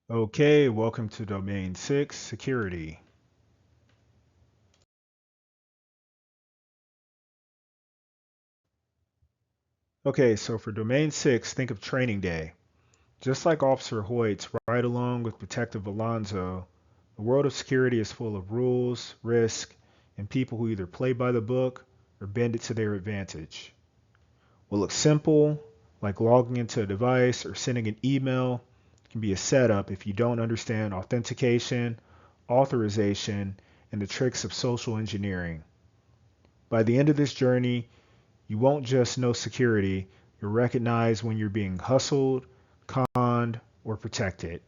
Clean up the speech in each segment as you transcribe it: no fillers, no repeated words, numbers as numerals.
Okay, welcome to Domain 6, Security. Okay, so for Domain 6, think of Training Day. Just like Officer Hoyt's ride-along with Detective Alonzo, the world of security is full of rules, risk, and people who either play by the book or bend it to their advantage. What looks simple, like logging into a device or sending an email, can be a setup if you don't understand authentication, authorization, and the tricks of social engineering. By the end of this journey, you won't just know security, you'll recognize when you're being hustled, conned, or protected.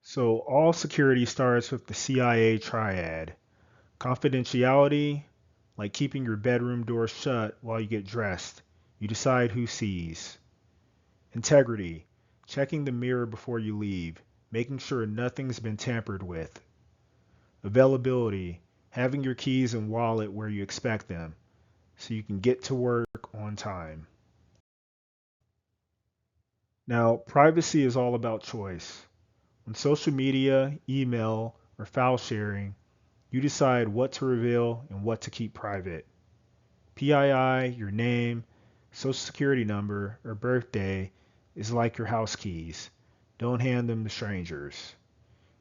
So, all security starts with the CIA Triad. Confidentiality, like keeping your bedroom door shut while you get dressed. You decide who sees. Integrity, checking the mirror before you leave, making sure nothing's been tampered with. Availability, having your keys and wallet where you expect them, so you can get to work on time. Now, privacy is all about choice. On social media, email, or file sharing, you decide what to reveal and what to keep private. PII, your name, social security number, or birthday is like your house keys. Don't hand them to strangers.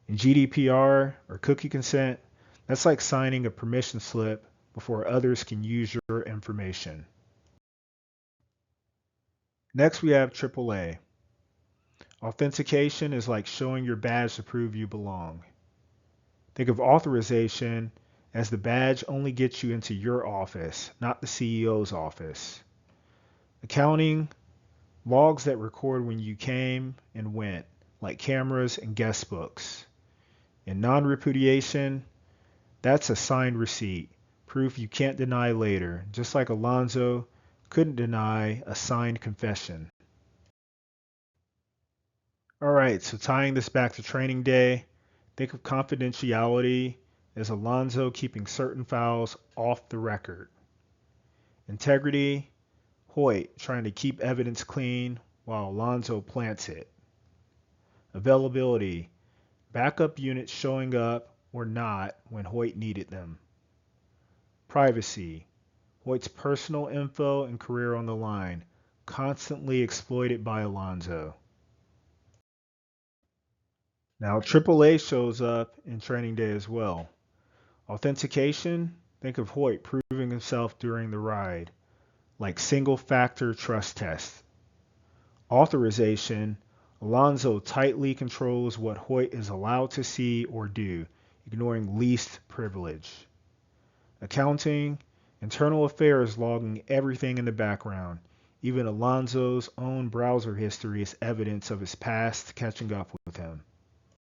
And GDPR, or cookie consent, that's like signing a permission slip before others can use your information. Next, we have AAA. Authentication is like showing your badge to prove you belong. Think of authorization as the badge only gets you into your office, not the CEO's office. Accounting, logs that record when you came and went, like cameras and guest books. And non-repudiation, that's a signed receipt, proof you can't deny later, just like Alonzo couldn't deny a signed confession. All right, so tying this back to training day, think of confidentiality as Alonzo keeping certain files off the record. Integrity, Hoyt trying to keep evidence clean while Alonzo plants it. Availability, backup units showing up or not when Hoyt needed them. Privacy, Hoyt's personal info and career on the line, constantly exploited by Alonzo. Now, AAA shows up in training day as well. Authentication, think of Hoyt proving himself during the ride, like single factor trust test. Authorization, Alonzo tightly controls what Hoyt is allowed to see or do, ignoring least privilege. Accounting, internal affairs logging everything in the background. Even Alonzo's own browser history is evidence of his past catching up with him.